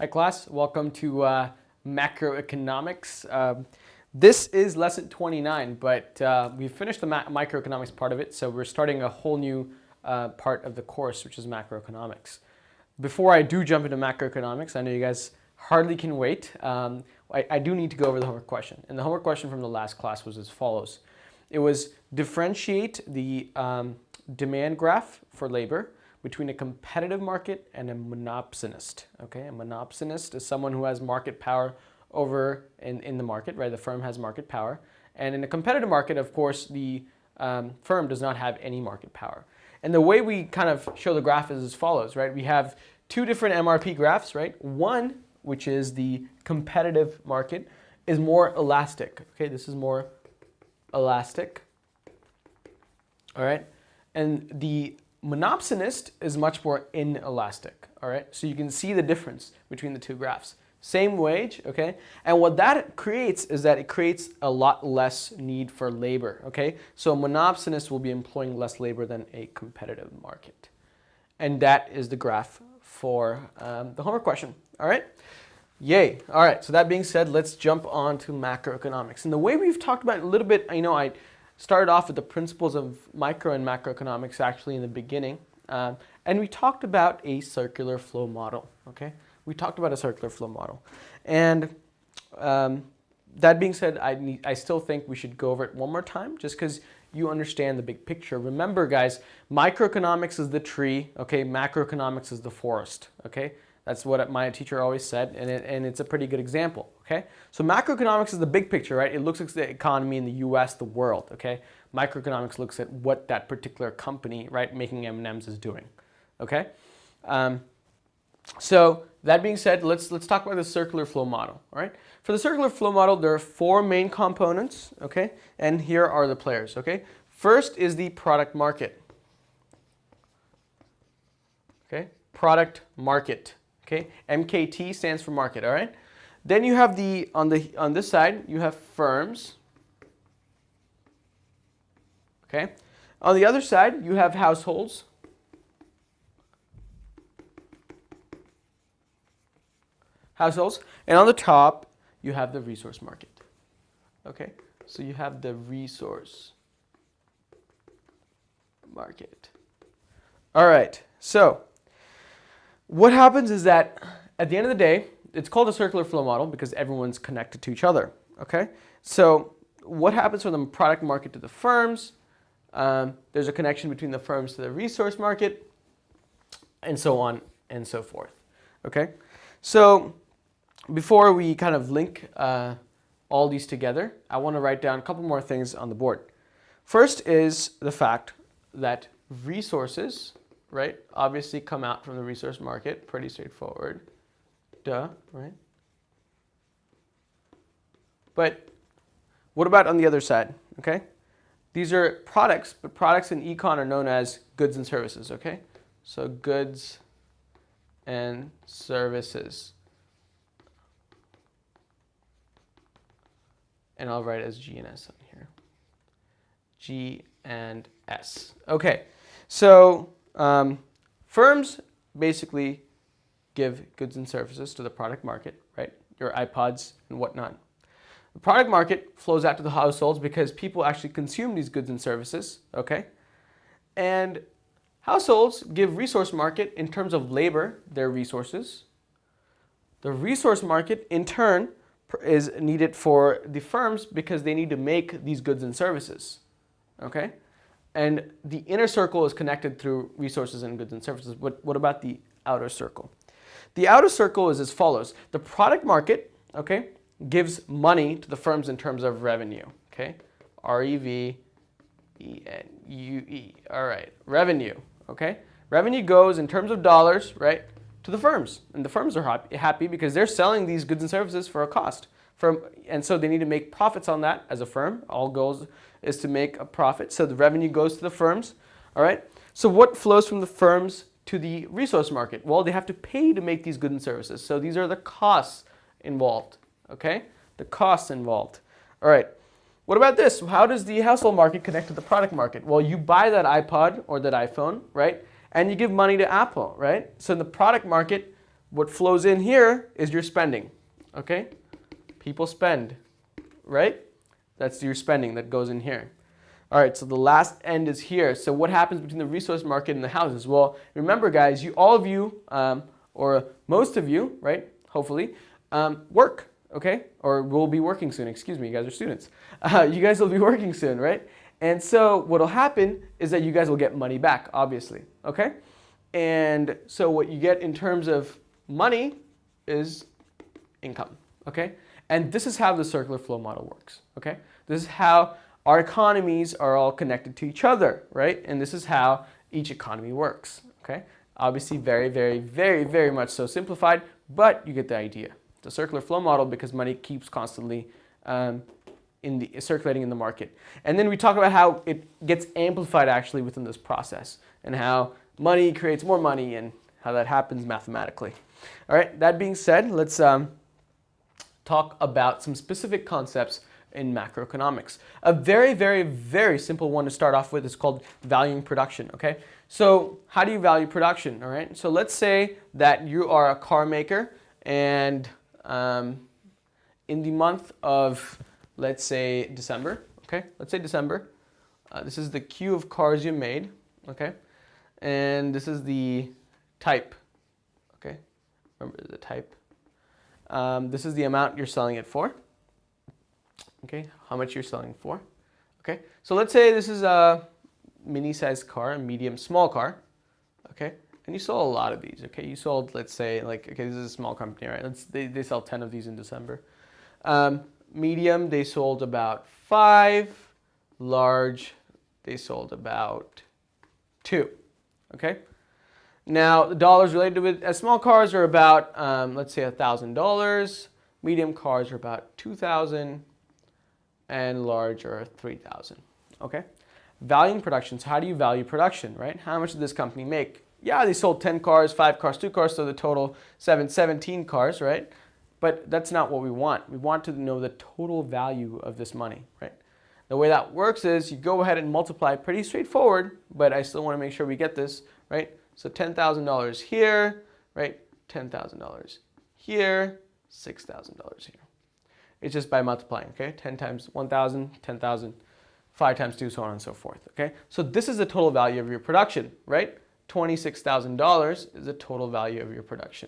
class. Welcome to Macroeconomics. This is lesson 29, but we've finished the microeconomics part of it, so we're starting a whole new part of the course, which is macroeconomics. Before I do jump into macroeconomics, I know you guys hardly can wait. I do need to go over the homework question. And the homework question from the last class was as follows. It was differentiate the demand graph for labor between a competitive market and a monopsonist. Okay, a monopsonist is someone who has market power over in the market, right? The firm has market power. And in a competitive market, of course, the firm does not have any market power. And the way we kind of show the graph is as follows, right? We have two different MRP graphs, right? One, which is the competitive market, is more elastic. Okay, this is more elastic. All right, and the monopsonist is much more inelastic. All right, so you can see the difference between the two graphs. Same wage, okay, and what that creates is that it creates a lot less need for labor. Okay, so a monopsonist will be employing less labor than a competitive market, and that is the graph for the homework question. All right. Yay. All right, so that being said, let's jump on to macroeconomics. And the way we've talked about it a little bit, I started off with the principles of micro and macroeconomics actually in the beginning. And we talked about a circular flow model, okay? We talked about a circular flow model. And that being said, I still think we should go over it one more time just because you understand the big picture. Remember, guys, microeconomics is the tree, okay? Macroeconomics is the forest, okay? That's what my teacher always said, and it's a pretty good example, okay? So macroeconomics is the big picture, right? It looks at the economy in the US, the world, okay? Microeconomics looks at what that particular company, right, making M&Ms is doing, okay? So that being said, let's talk about the circular flow model, all right? For the circular flow model, there are four main components, okay? And here are the players, okay? First is the product market, okay? Product market. Okay, MKT stands for market, all right? Then you have on this side, you have firms. Okay? On the other side, you have households. Households. And on the top, you have the resource market. Okay? So you have the resource market. All right. So what happens is that at the end of the day, it's called a circular flow model because everyone's connected to each other, okay? So what happens from the product market to the firms? There's a connection between the firms to the resource market, and so on and so forth, okay? So before we kind of link all these together, I want to write down a couple more things on the board. First is the fact that resources, right, obviously come out from the resource market, pretty straightforward, duh, right? But what about on the other side, okay? These are products, but products in econ are known as goods and services, okay? So goods and services. And I'll write as G and S on here. G and S, okay. So firms basically give goods and services to the product market, right? Your iPods and whatnot. The product market flows out to the households because people actually consume these goods and services, okay? And households give resource market in terms of labor, their resources. The resource market in turn is needed for the firms because they need to make these goods and services, okay? And the inner circle is connected through resources and goods and services. But what about the outer circle? The outer circle is as follows. The product market, okay, gives money to the firms in terms of revenue, okay? R-E-V-E-N-U-E, all right, revenue, okay? Revenue goes in terms of dollars, right, to the firms. And the firms are happy because they're selling these goods and services for a cost. And so they need to make profits on that as a firm. All goals is to make a profit. So the revenue goes to the firms. All right. So what flows from the firms to the resource market? Well, they have to pay to make these goods and services. So these are the costs involved. Okay. The costs involved. All right. What about this? How does the household market connect to the product market? Well, you buy that iPod or that iPhone, right? And you give money to Apple, right? So in the product market, what flows in here is your spending, okay? People spend, right? That's your spending that goes in here. All right, so the last end is here. So what happens between the resource market and the houses? Well, remember guys, all of you, or most of you, right, hopefully, work, okay? Or will be working soon, excuse me, you guys are students. You guys will be working soon, right? And so what will happen is that you guys will get money back, obviously, okay? And so what you get in terms of money is income, okay? And this is how the circular flow model works, okay? This is how our economies are all connected to each other, right? And this is how each economy works, okay? Obviously very, very, very, very much so simplified, but you get the idea. The circular flow model, because money keeps constantly circulating in the market. And then we talk about how it gets amplified actually within this process, and how money creates more money and how that happens mathematically. All right, that being said, let's talk about some specific concepts in macroeconomics. A very, very, very simple one to start off with is called valuing production, okay? So how do you value production, all right? So let's say that you are a car maker, and in the month of, let's say, December, okay? Let's say December. This is the queue of cars you made, okay? And this is the type, okay? Remember the type. This is the amount you're selling it for. Okay, how much you're selling for. Okay, so let's say this is a mini-sized car, a medium, small car. Okay, and you sold a lot of these. Okay, you sold, let's say, like, okay, this is a small company, right? They sell 10 of these in December. Medium, they sold about 5. Large, they sold about 2. Okay. Now the dollars related with small cars are about, let's say, $1,000. Medium cars are about 2,000. And large are 3,000, okay? Valuing production, so how do you value production, right? How much did this company make? Yeah, they sold 10 cars, 5 cars, 2 cars, so the total 17 cars, right? But that's not what we want. We want to know the total value of this money, right? The way that works is you go ahead and multiply, pretty straightforward, but I still want to make sure we get this, right? So $10,000 here, right? $10,000 here, $6,000 here. It's just by multiplying, okay? 10 times 1,000, 10,000, 5 times 2, so on and so forth, okay? So this is the total value of your production, right? $26,000 is the total value of your production,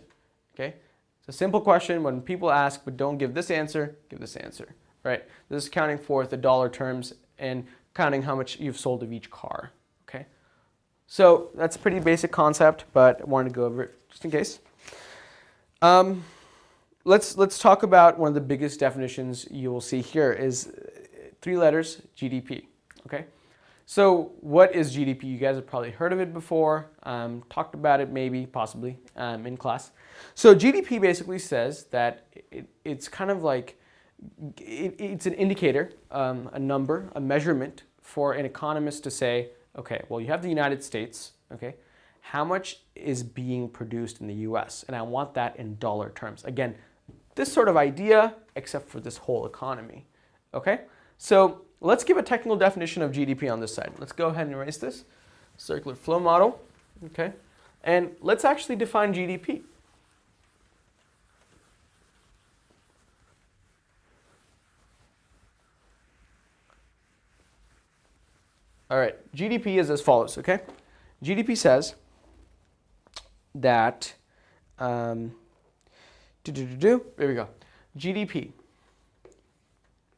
okay? It's a simple question. When people ask, but don't give this answer, right? This is counting for the dollar terms and counting how much you've sold of each car, okay? So that's a pretty basic concept, but I wanted to go over it just in case. Let's talk about one of the biggest definitions you will see here is 3 letters, GDP, okay? So what is GDP? You guys have probably heard of it before, talked about it maybe, possibly, in class. So GDP basically says that it's kind of like, it's an indicator, a number, a measurement for an economist to say, okay, well, you have the United States, okay? How much is being produced in the US? And I want that in dollar terms. Again, this sort of idea, except for this whole economy, okay? So let's give a technical definition of GDP on this side. Let's go ahead and erase this. Circular flow model, okay? And let's actually define GDP. All right, GDP is as follows, okay? GDP says that, there we go. GDP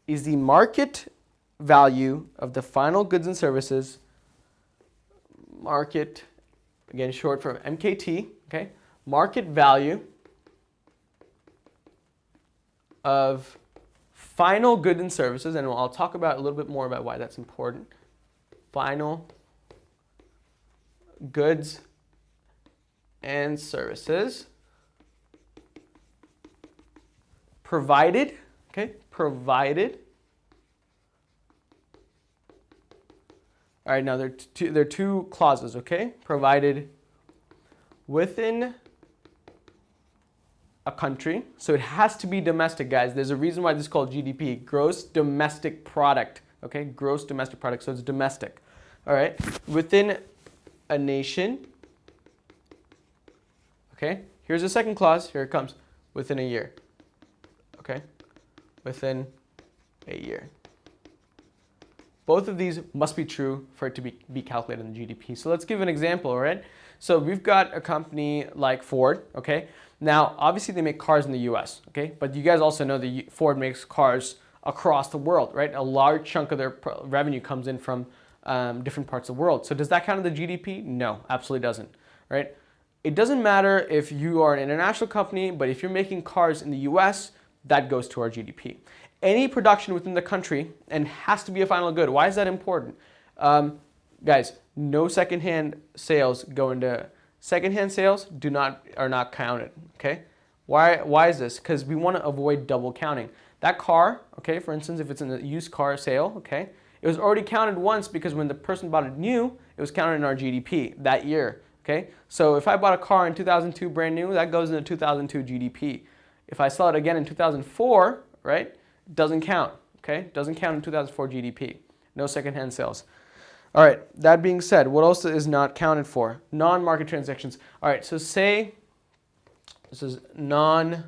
is the market value of the final goods and services, market, again short for MKT, okay? Market value of final goods and services, and I'll talk about a little bit more about why that's important. Final goods and services provided, okay, provided. All right, now there are two clauses, okay? Provided within a country. So it has to be domestic, guys. There's a reason why this is called GDP, gross domestic product, okay? Gross domestic product, so it's domestic. All right, within a nation, okay? Here's the second clause. Here it comes. Within a year. Okay? Within a year. Both of these must be true for it to be calculated in the GDP. So let's give an example, all right? So we've got a company like Ford, okay? Now, obviously they make cars in the US, okay? But you guys also know that Ford makes cars across the world, right? A large chunk of their revenue comes in from different parts of the world. So does that count in the GDP? No, absolutely doesn't, right? It doesn't matter if you are an international company, but if you're making cars in the US, that goes to our GDP. Any production within the country and has to be a final good. Why is that important? Guys, no secondhand sales go into secondhand sales are not counted. Okay, why is this? Because we want to avoid double counting. That car, okay, for instance, if it's in a used car sale, okay, it was already counted once because when the person bought it new, it was counted in our GDP that year. Okay, so if I bought a car in 2002 brand new, that goes into 2002 GDP. If I sell it again in 2004, right? Doesn't count, okay? Doesn't count in 2004 GDP. No secondhand sales. All right, that being said, what else is not counted for? Non-market transactions. All right, so say this is non-market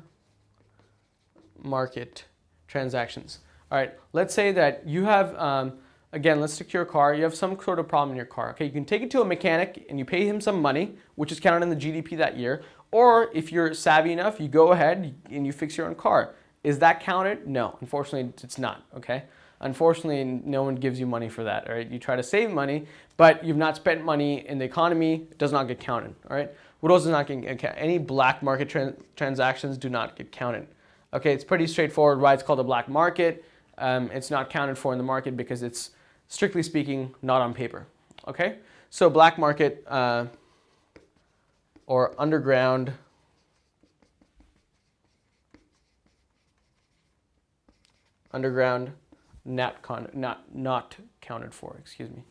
transactions. All right, let's say that you have, again, let's stick to your car. You have some sort of problem in your car, okay? You can take it to a mechanic and you pay him some money, which is counted in the GDP that year. Or if you're savvy enough, you go ahead and you fix your own car. Is that counted? No, unfortunately, it's not, okay? Unfortunately, no one gives you money for that, all right? You try to save money, but you've not spent money in the economy, it does not get counted, all right? What else is not getting counted? Any black market transactions do not get counted. Okay, it's pretty straightforward why it's called a black market. It's not counted for in the market because it's, strictly speaking, not on paper, okay? So black market or underground not counted for, excuse me.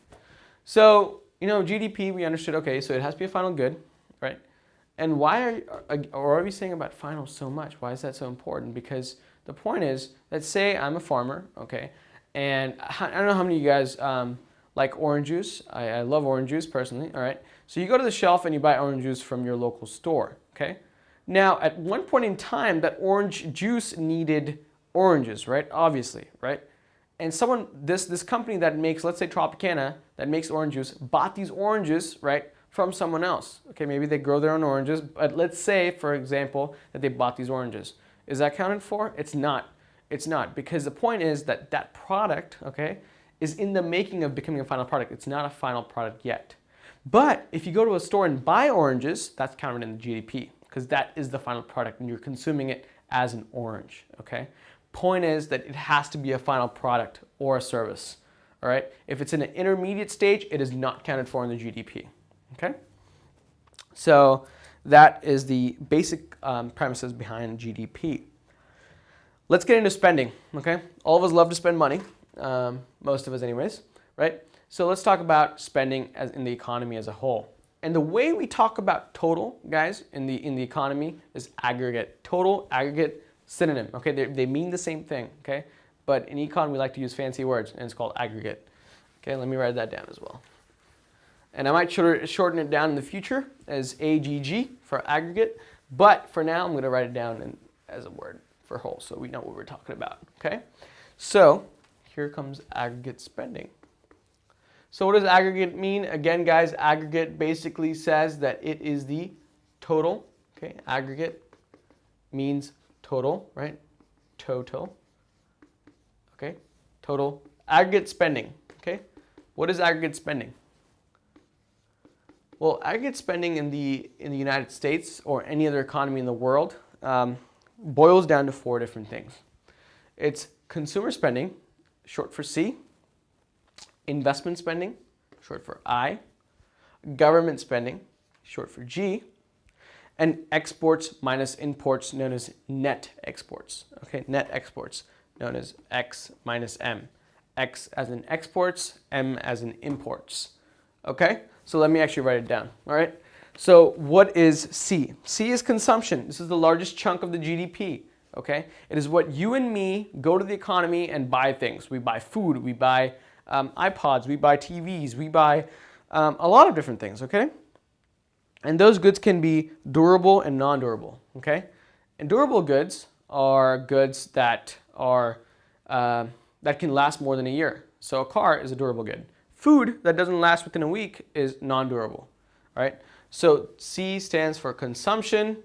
So, you know, GDP, we understood, okay, so it has to be a final good, right? And why are we saying about final so much? Why is that so important? Because the point is, let's say I'm a farmer, okay, and I don't know how many of you guys like orange juice. I love orange juice personally, all right? So you go to the shelf and you buy orange juice from your local store, okay? Now, at one point in time, that orange juice needed oranges, right? Obviously, right? And someone, this company that makes, let's say Tropicana, that makes orange juice, bought these oranges, right, from someone else. Okay, maybe they grow their own oranges, but let's say, for example, that they bought these oranges. Is that counted for? It's not. It's not, because the point is that that product, okay, is in the making of becoming a final product. It's not a final product yet. But if you go to a store and buy oranges, that's counted in the GDP, because that is the final product and you're consuming it as an orange, okay? Point is that it has to be a final product or a service, all right? If it's in an intermediate stage, it is not counted for in the GDP, okay? So that is the basic premises behind GDP. Let's get into spending, okay? All of us love to spend money, most of us anyways, right? So let's talk about spending as in the economy as a whole. And the way we talk about total, guys, in the economy is aggregate. Total, aggregate, synonym, okay? They mean the same thing, okay? But in econ, we like to use fancy words, and it's called aggregate. Okay, let me write that down as well. And I might shorten it down in the future as AGG for aggregate, but for now, I'm going to write it down as a word for whole, so we know what we're talking about, okay? So here comes aggregate spending. So what does aggregate mean? Again, guys, aggregate basically says that it is the total, okay? Aggregate means total, right? Total, okay? Total. Aggregate spending, okay? What is aggregate spending? Well, aggregate spending in the United States or any other economy in the world boils down to 4 different things. It's consumer spending, short for C, investment spending, short for I, government spending, short for G, and exports minus imports, known as net exports. Okay, net exports, known as X minus M. X as in exports, M as in imports. Okay, so let me actually write it down, all right? So what is C? C is consumption. This is the largest chunk of the GDP, okay? It is what you and me go to the economy and buy things. We buy food, we buy iPods, we buy TVs, we buy a lot of different things, okay? And those goods can be durable and non-durable, okay? And durable goods are goods that are that can last more than a year. So a car is a durable good. Food that doesn't last within a week is non-durable, right? So C stands for consumption.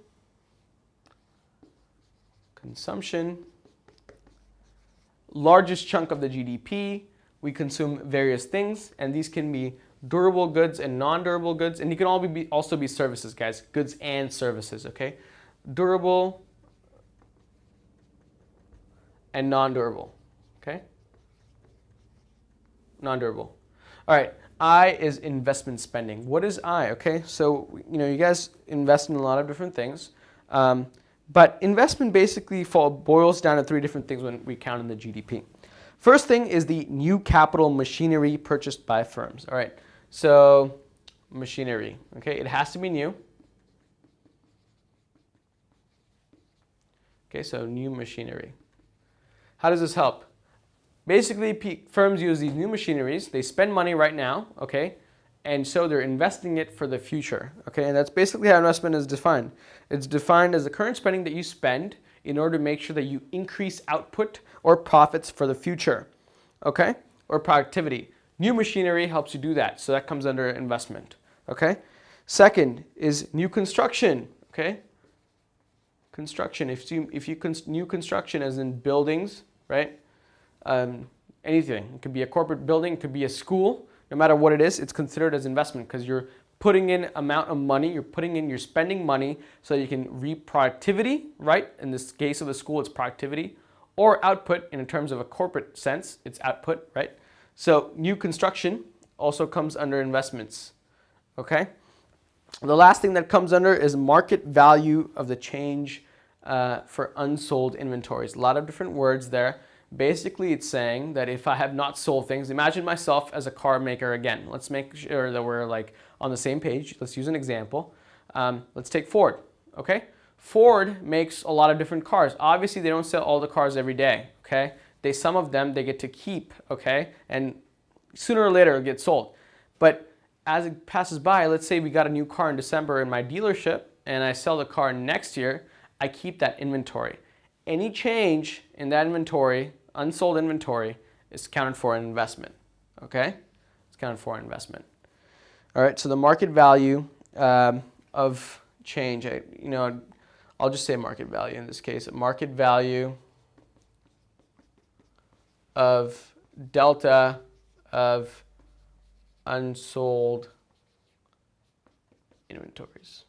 Consumption. Largest chunk of the GDP. We consume various things, and these can be durable goods and non-durable goods, and you can also be services, guys. Goods and services, okay? Durable and non-durable, okay? Non-durable. All right, I is investment spending. What is I, okay? So, you guys invest in a lot of different things, but investment basically boils down to 3 different things when we count in the GDP. First thing is the new capital machinery purchased by firms, all right? So, machinery, okay? It has to be new. Okay, so new machinery. How does this help? Basically, firms use these new machineries. They spend money right now, okay? And so they're investing it for the future, okay? And that's basically how investment is defined. It's defined as the current spending that you spend in order to make sure that you increase output or profits for the future, okay? Or productivity. New machinery helps you do that, so that comes under investment, okay? Second is new construction, okay? Construction, new construction as in buildings, right? Anything. It could be a corporate building, it could be a school. No matter what it is, it's considered as investment because you're putting in amount of money, you're spending money so you can reap productivity, right? In this case of the school, it's productivity, or output in terms of a corporate sense, it's output, right? So new construction also comes under investments, okay? The last thing that comes under is market value of the change for unsold inventories. A lot of different words there. Basically, it's saying that if I have not sold things, imagine myself as a car maker again. Let's make sure that we're like on the same page. Let's use an example. Let's take Ford, okay? Ford makes a lot of different cars. Obviously, they don't sell all the cars every day, okay? Some of them they get to keep, okay? And sooner or later it gets sold. But as it passes by, let's say we got a new car in December in my dealership and I sell the car next year, I keep that inventory. Any change in that inventory, unsold inventory, is counted for an investment, okay? It's counted for an investment. All right, so the market value of change, I'll just say market value in this case. Market value of delta of unsold inventories.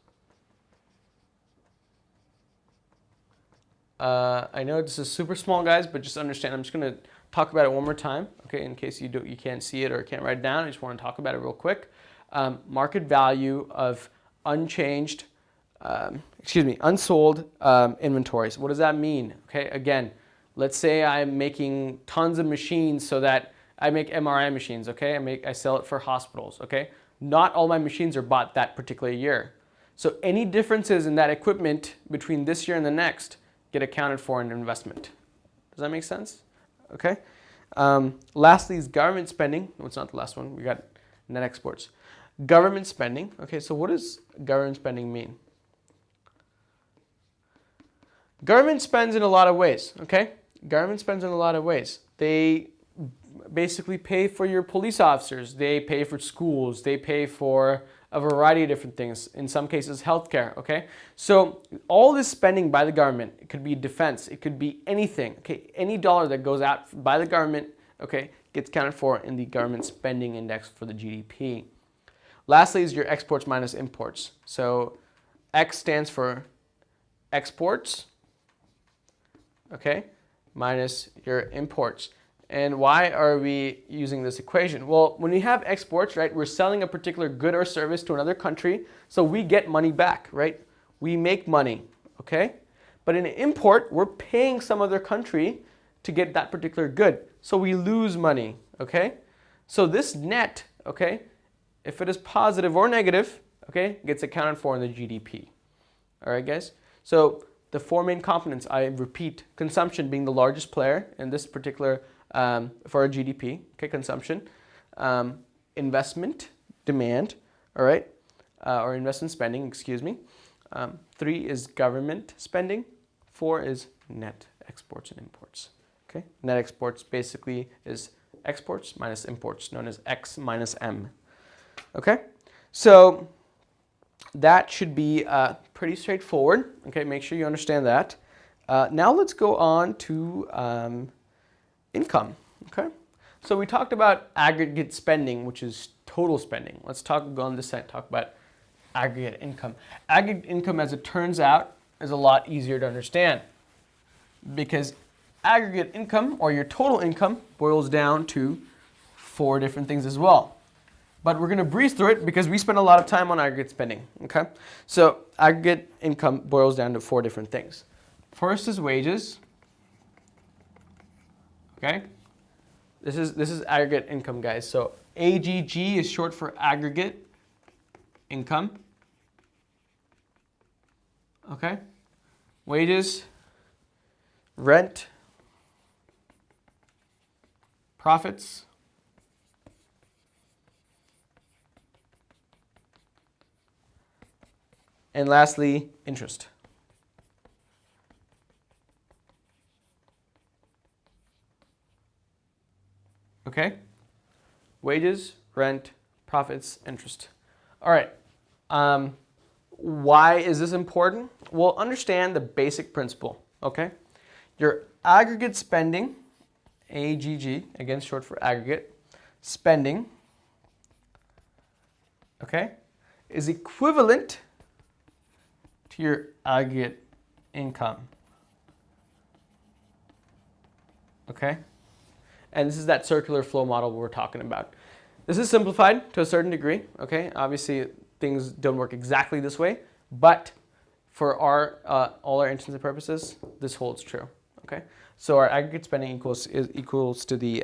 I know this is super small, guys, but just understand, I'm just going to talk about it one more time, okay, in case you can't see it or can't write it down. I just want to talk about it real quick. Market value of unsold inventories. What does that mean? Okay, again, let's say I'm making tons of machines so that I make MRI machines, okay? I sell it for hospitals, okay? Not all my machines are bought that particular year. So any differences in that equipment between this year and the next get accounted for in investment. Does that make sense? Okay. Lastly is government spending. No, it's not the last one. We got net exports. Government spending. Okay, so what does government spending mean? Government spends in a lot of ways, okay? Government spends in a lot of ways. They basically pay for your police officers. They pay for schools. They pay for a variety of different things, in some cases healthcare, okay? So all this spending by the government, it could be defense, it could be anything, okay? Any dollar that goes out by the government, okay, gets counted for in the government spending index for the GDP. Lastly is your exports minus imports. So X stands for exports, okay, minus your imports. And why are we using this equation? Well, when we have exports, right, we're selling a particular good or service to another country, so we get money back, right? We make money, okay? But in an import, we're paying some other country to get that particular good, so we lose money, okay? So this net, okay, if it is positive or negative, okay, gets accounted for in the GDP. All right, guys? So the 4 main components, I repeat, consumption being the largest player in this particular for our GDP, okay, consumption, investment, demand, all right, or investment spending, excuse me. 3 is government spending. 4 is net exports and imports. Okay, net exports basically is exports minus imports, known as X minus M. Okay, so that should be pretty straightforward. Okay, make sure you understand that. Now let's go on to income. Okay, so we talked about aggregate spending, which is total spending. Let's go on this side, talk about aggregate income. Aggregate income, as it turns out, is a lot easier to understand because aggregate income, or your total income, boils down to 4 different things as well. But we're going to breeze through it because we spend a lot of time on aggregate spending. Okay, so aggregate income boils down to 4 different things. First is wages. Okay, this is aggregate income, guys. So AGG is short for aggregate income. Okay, wages, rent, profits, and lastly, interest. Okay, wages, rent, profits, interest. All right, why is this important? Well, understand the basic principle, okay? Your aggregate spending, AGG, again short for aggregate, spending, okay, is equivalent to your aggregate income, okay? And this is that circular flow model we're talking about. This is simplified to a certain degree, okay? Obviously, things don't work exactly this way, but for our all our intents and purposes, this holds true, okay? So our aggregate spending equals to the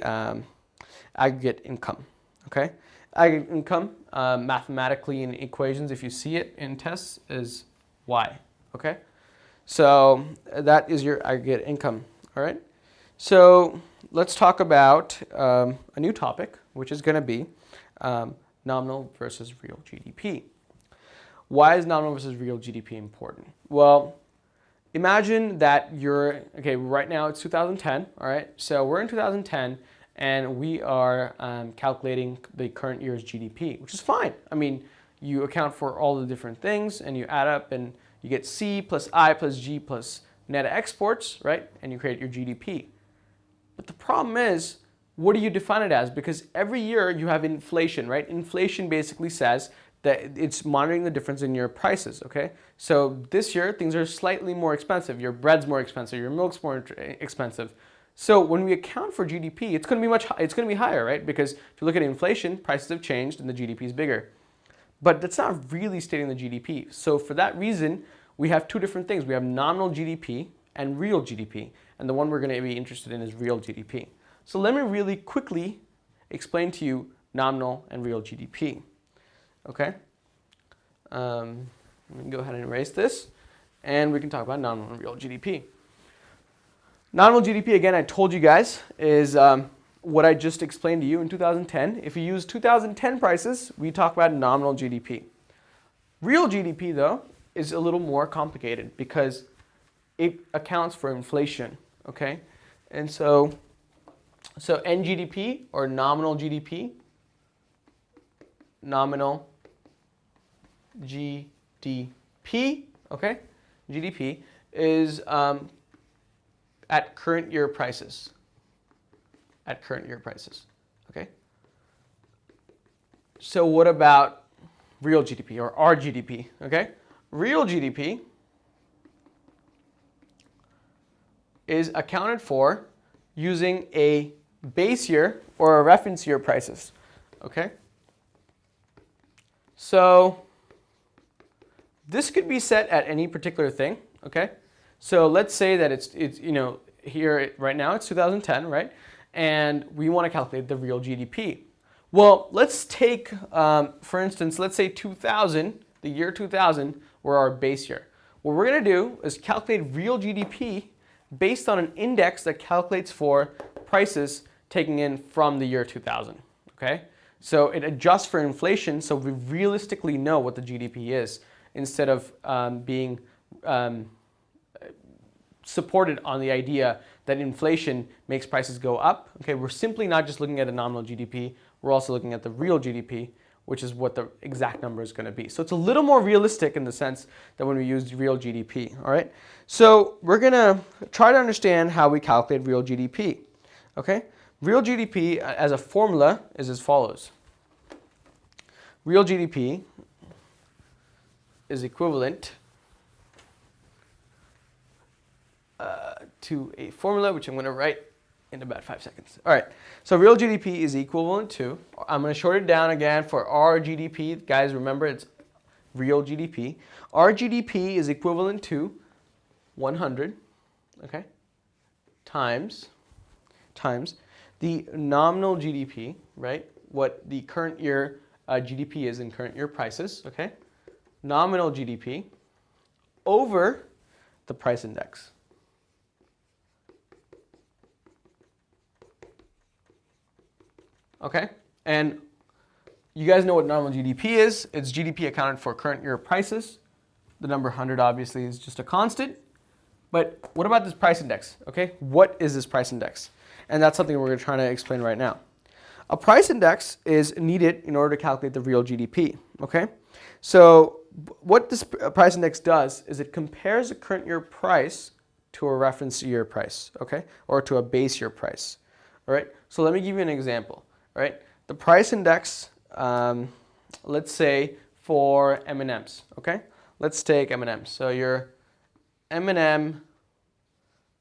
aggregate income, okay? Aggregate income, mathematically in equations, if you see it in tests, is Y, okay? So that is your aggregate income, all right? So let's talk about a new topic, which is going to be nominal versus real GDP. Why is nominal versus real GDP important? Well, imagine that okay, right now it's 2010, all right? So we're in 2010 and we are calculating the current year's GDP, which is fine. I mean, you account for all the different things and you add up and you get C plus I plus G plus net exports, right? And you create your GDP. But the problem is, what do you define it as? Because every year you have inflation, right? Inflation basically says that it's monitoring the difference in your prices, okay? So this year, things are slightly more expensive. Your bread's more expensive, your milk's more expensive. So when we account for GDP, it's going to be higher, right? Because if you look at inflation, prices have changed and the GDP is bigger. But that's not really stating the GDP. So for that reason, we have 2 different things. We have nominal GDP and real GDP. And the one we're going to be interested in is real GDP. So let me really quickly explain to you nominal and real GDP. Okay? Let me go ahead and erase this. And we can talk about nominal and real GDP. Nominal GDP, again, I told you guys, is what I just explained to you in 2010. If you use 2010 prices, we talk about nominal GDP. Real GDP, though, is a little more complicated because it accounts for inflation, okay? And so NGDP, or nominal GDP, nominal GDP, okay? GDP is at current year prices. At current year prices, okay? So what about real GDP, or RGDP, okay? Real GDP is accounted for using a base year or a reference year prices, okay? So this could be set at any particular thing, okay? So let's say that it's you know, here right now it's 2010, right? And we want to calculate the real GDP. Well, let's take, for instance, let's say 2000, the year 2000, were our base year. What we're going to do is calculate real GDP based on an index that calculates for prices taken in from the year 2000, okay? So it adjusts for inflation, so we realistically know what the GDP is, instead of being supported on the idea that inflation makes prices go up. Okay, we're simply not just looking at a nominal GDP, we're also looking at the real GDP, which is what the exact number is going to be. So it's a little more realistic in the sense that when we use real GDP, all right? So we're going to try to understand how we calculate real GDP, okay? Real GDP as a formula is as follows. Real GDP is equivalent to a formula, which I'm going to write in about 5 seconds. All right, so real GDP is equivalent to, I'm going to short it down again for our GDP. Guys, remember it's real GDP. Our GDP is equivalent to 100, okay, times the nominal GDP, right, what the current year GDP is in current year prices, okay, nominal GDP over the price index. Okay, and you guys know what nominal GDP is. It's GDP accounted for current year prices. The number 100 obviously is just a constant. But what about this price index? Okay, what is this price index? And that's something we're going to try to explain right now. A price index is needed in order to calculate the real GDP. Okay, so what this price index does is it compares the current year price to a reference year price, okay, or to a base year price. All right, so let me give you an example. Right, the price index, let's say for M&Ms, okay? Let's take M&Ms. So your M&M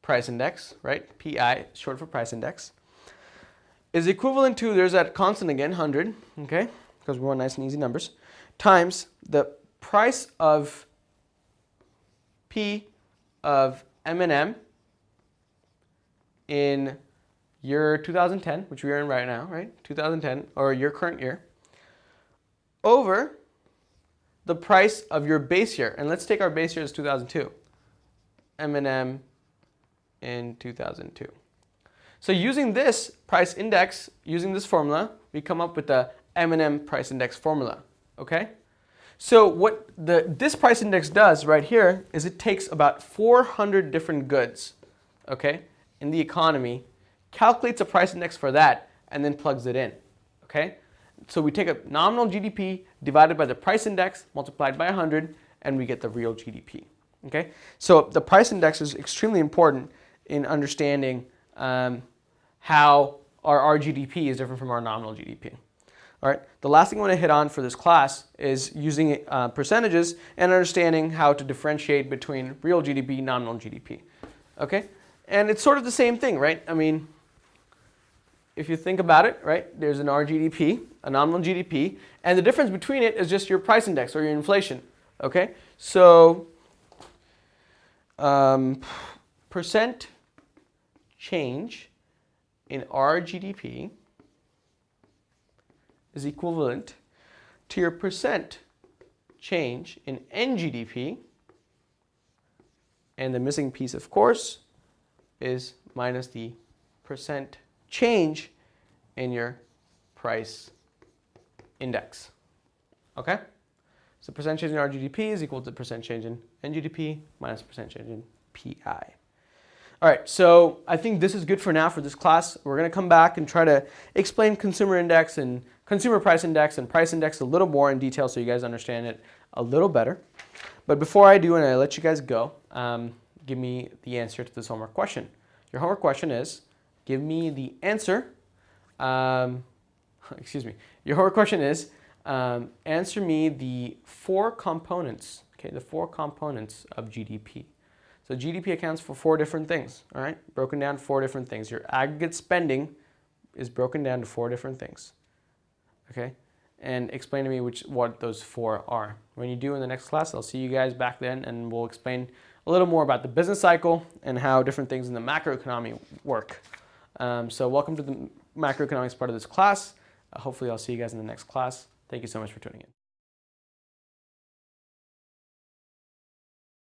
price index, right, PI, short for price index, is equivalent to, there's that constant again, 100, okay, because we want nice and easy numbers, times the price of P of M&M in year 2010, which we are in right now, right? 2010, or your current year, over the price of your base year. And let's take our base year as 2002. M&M in 2002. So using this price index, using this formula, we come up with the M&M price index formula, okay? So what this price index does right here is it takes about 400 different goods, okay, in the economy, calculates a price index for that, and then plugs it in, okay? So we take a nominal GDP divided by the price index, multiplied by 100, and we get the real GDP, okay? So the price index is extremely important in understanding how our GDP is different from our nominal GDP. All right, the last thing I want to hit on for this class is using percentages and understanding how to differentiate between real GDP, nominal GDP, okay? And it's sort of the same thing, right? I mean, if you think about it, right, there's an RGDP, a nominal GDP, and the difference between it is just your price index or your inflation, okay? So percent change in RGDP is equivalent to your percent change in NGDP, and the missing piece, of course, is minus the percent change in your price index, okay? So percent change in RGDP is equal to percent change in NGDP minus percent change in PI. All right, so I think this is good for now for this class. We're going to come back and try to explain consumer index and consumer price index and price index a little more in detail so you guys understand it a little better. But before I do and I let you guys go, give me the answer to this homework question. Your homework question is, give me the answer, excuse me, your homework question is, answer me the 4 components, okay, the 4 components of GDP. So GDP accounts for 4 different things, all right, broken down 4 different things. Your aggregate spending is broken down to 4 different things, okay, and explain to me what those 4 are. When you do in the next class, I'll see you guys back then and we'll explain a little more about the business cycle and how different things in the macroeconomy work. So welcome to the macroeconomics part of this class. Hopefully I'll see you guys in the next class. Thank you so much for tuning in.